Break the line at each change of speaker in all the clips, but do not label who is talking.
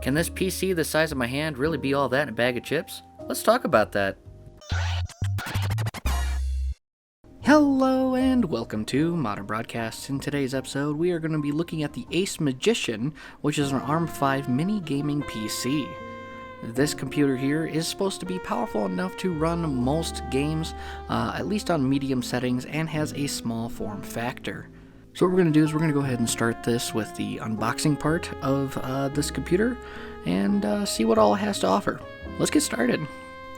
Can this PC the size of my hand really be all that in a bag of chips? Let's talk about that. Hello and welcome to Modern Broadcast. In today's episode, we are going to be looking at the ACEMAGICIan, which is an ARM 5 Mini Gaming PC. This computer here is supposed to be powerful enough to run most games, at least on medium settings, and has a small form factor. So what we're going to do is we're going to go ahead and start this with the unboxing part of this computer and see what all it has to offer. Let's get started.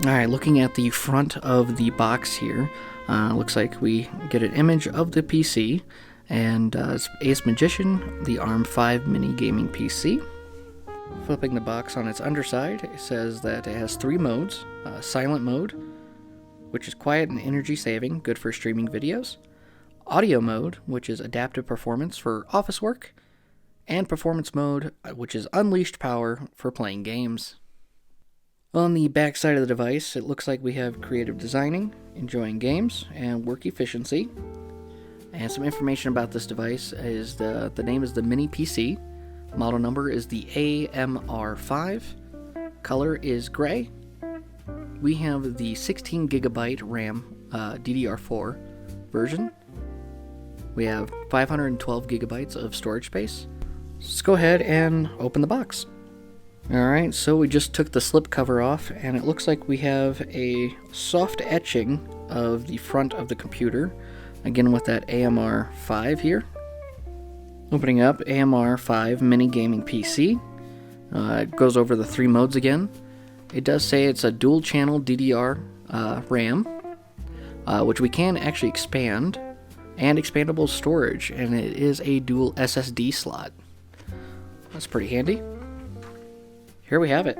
Alright, looking at the front of the box here, looks like we get an image of the PC, and it's ACEMAGICIan, the ARM 5 Mini Gaming PC. Flipping the box on its underside, it says that it has 3 modes. Silent mode, which is quiet and energy saving, good for streaming videos. Audio mode, which is adaptive performance for office work. And performance mode, which is unleashed power for playing games. On the back side of the device, it looks like we have creative designing, enjoying games, and work efficiency. And some information about this device is the name is the Mini PC. Model number is the AMR5. Color is gray. We have the 16 gigabyte RAM DDR4 version. We have 512 gigabytes of storage space. Let's go ahead and open the box. Alright, so we just took the slip cover off, and it looks like we have a soft etching of the front of the computer, again with that AMR5 here. Opening up AMR5 Mini Gaming PC. It goes over the 3 modes again. It does say it's a dual channel DDR RAM, which we can actually expand, and expandable storage, and it is a dual SSD slot. That's pretty handy. Here we have it.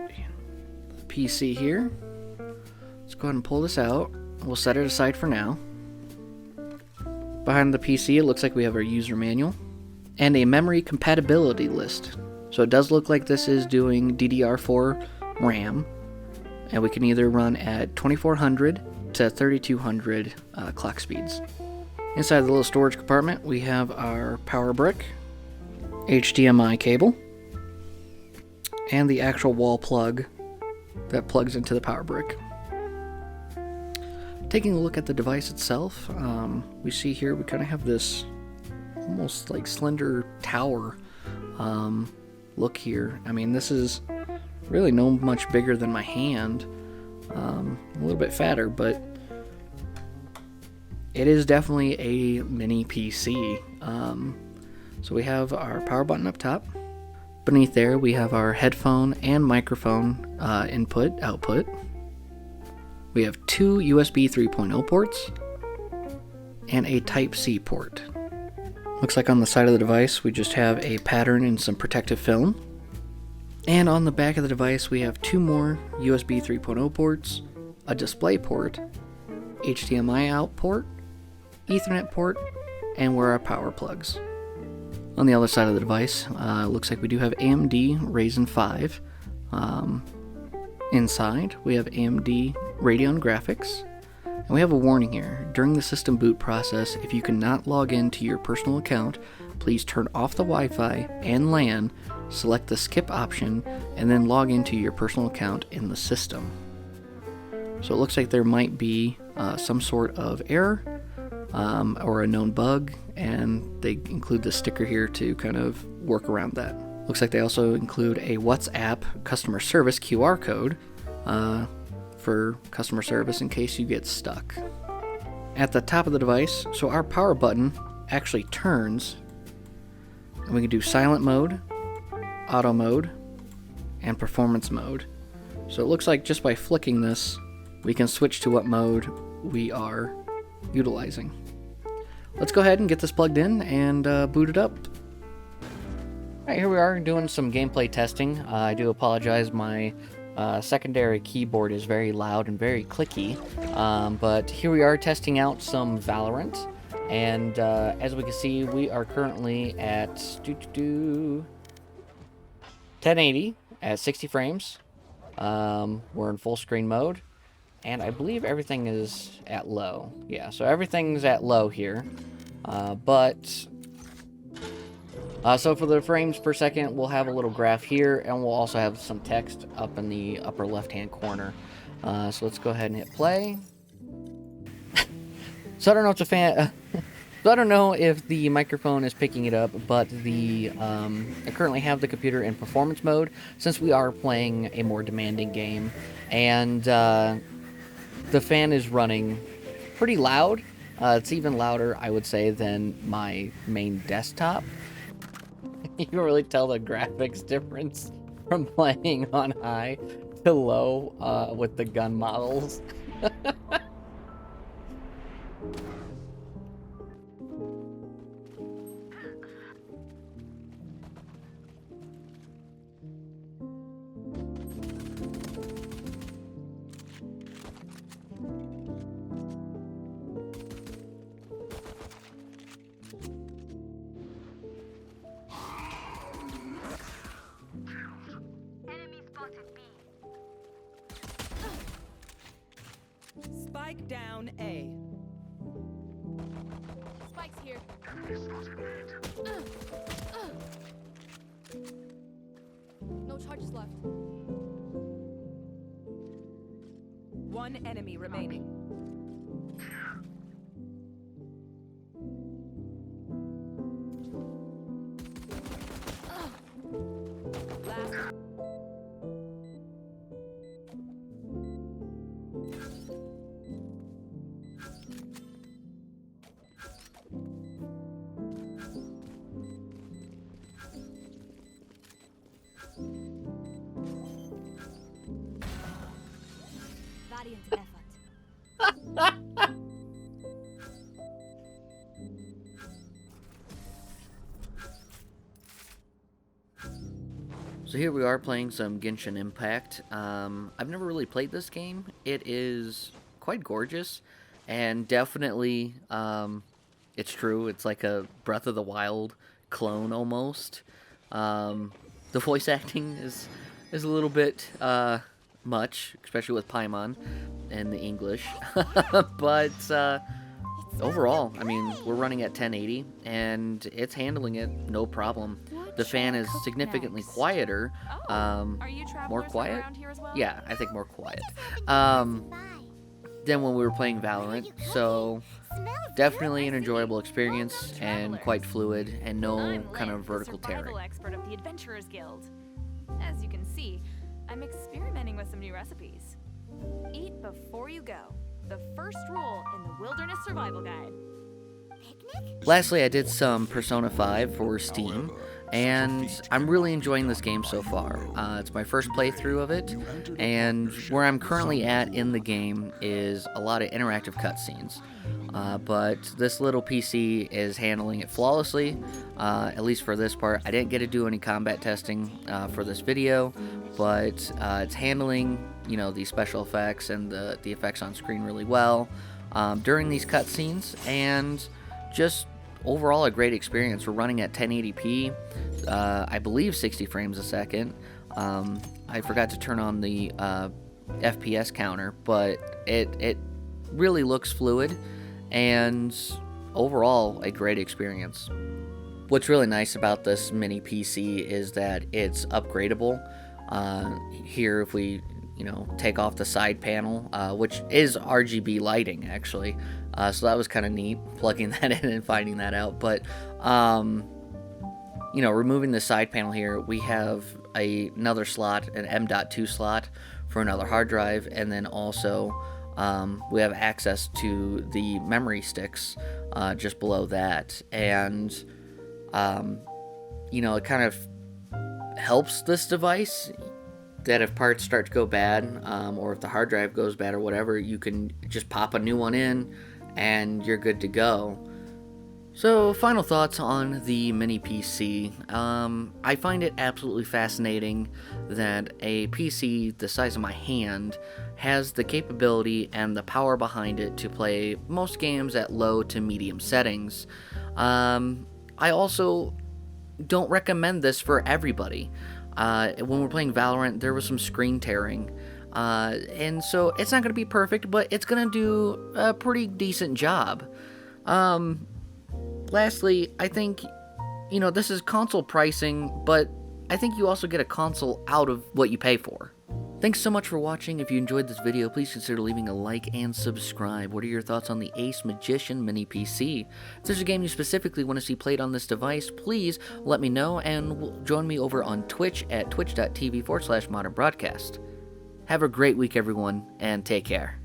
The PC here. Let's go ahead and pull this out. We'll set it aside for now. Behind the PC, it looks like we have our user manual and a memory compatibility list. So it does look like this is doing DDR4 RAM, and we can either run at 2400 to 3200 clock speeds. Inside the little storage compartment, we have our power brick, HDMI cable, and the actual wall plug that plugs into the power brick. Taking a look at the device itself, we see here we kind of have this almost like slender tower look here. I mean, this is really no much bigger than my hand, a little bit fatter, but it is definitely a mini PC. So we have our power button up top. Beneath there we have our headphone and microphone output. We have 2 USB 3.0 ports and a Type-C port. Looks like on the side of the device we just have a pattern and some protective film. And on the back of the device we have 2 more USB 3.0 ports, a display port, HDMI out port, Ethernet port, and where our power plugs. On the other side of the device, it looks like we do have AMD Ryzen 5. Inside, we have AMD Radeon graphics. And we have a warning here. During the system boot process, if you cannot log into your personal account, please turn off the Wi-Fi and LAN, select the skip option, and then log into your personal account in the system. So it looks like there might be some sort of error or a known bug, and they include the sticker here to kind of work around that. Looks like they also include a WhatsApp customer service QR code for customer service in case you get stuck. At the top of the device, so our power button actually turns, and we can do silent mode, auto mode, and performance mode. So it looks like just by flicking this, we can switch to what mode we are utilizing. Let's go ahead and get this plugged in and boot it up. Alright, here we are doing some gameplay testing. I do apologize, my secondary keyboard is very loud and very clicky, but here we are testing out some Valorant, and as we can see, we are currently at 1080 at 60 frames. We're in full screen mode, and I believe everything is at low. Yeah, so everything's at low here, but So for the frames per second, we'll have a little graph here, and we'll also have some text up in the upper left-hand corner. So let's go ahead and hit play. So I don't know if so I don't know if the microphone is picking it up, but I currently have the computer in performance mode since we are playing a more demanding game, and the fan is running pretty loud. It's even louder, I would say, than my main desktop. You can really tell the graphics difference from playing on high to low with the gun models.
Spike down A.
Spike's here. No charges left.
One enemy remaining. Last.
Valiant effort.
So here we are playing some Genshin Impact. I've never really played this game. It is quite gorgeous, and definitely, it's true. It's like a Breath of the Wild clone almost. The voice acting is a little bit much, especially with Paimon and the English. But overall, I mean, we're running at 1080, and it's handling it no problem. The fan is significantly quieter.
Are you
More
travelers
quiet?
around here as well?
Yeah, I think more quiet. Than when we were playing Valorant. So definitely an enjoyable experience and quite fluid and no
I'm
kind of
Lynn, the
vertical
survival
tearing.
expert of the Adventurers Guild. As you can see, I'm experimenting with some new recipes. Eat before you go. The first rule in the Wilderness Survival Guide.
Lastly, I did some Persona 5 for Steam, and I'm really enjoying this game so far. It's my first playthrough of it, and where I'm currently at in the game is a lot of interactive cutscenes. But this little PC is handling it flawlessly, at least for this part. I didn't get to do any combat testing for this video, but it's handling, you know, the special effects and the effects on screen really well during these cutscenes, and just overall a great experience. We're running at 1080p, I believe 60 frames a second. I forgot to turn on the FPS counter, but it really looks fluid, and overall a great experience. What's really nice about this mini PC is that it's upgradable. Here, if we take off the side panel, which is RGB lighting actually, so that was kind of neat, plugging that in and finding that out. But removing the side panel here, we have another slot, an M.2 slot for another hard drive, and then also we have access to the memory sticks just below that, and it kind of helps this device that if parts start to go bad, or if the hard drive goes bad or whatever, you can just pop a new one in and you're good to go. So, final thoughts on the mini PC. I find it absolutely fascinating that a PC the size of my hand has the capability and the power behind it to play most games at low to medium settings. I also don't recommend this for everybody. When we're playing Valorant, there was some screen tearing, and so it's not going to be perfect, but it's going to do a pretty decent job. Lastly, I think you know, this is console pricing, but I think you also get a console out of what you pay for. Thanks so much for watching. If you enjoyed this video, please consider leaving a like and subscribe. What are your thoughts on the ACEMAGICIan Mini PC? If there's a game you specifically want to see played on this device, please let me know, and join me over on Twitch at twitch.tv/modernbroadcast. Have a great week, everyone, and take care.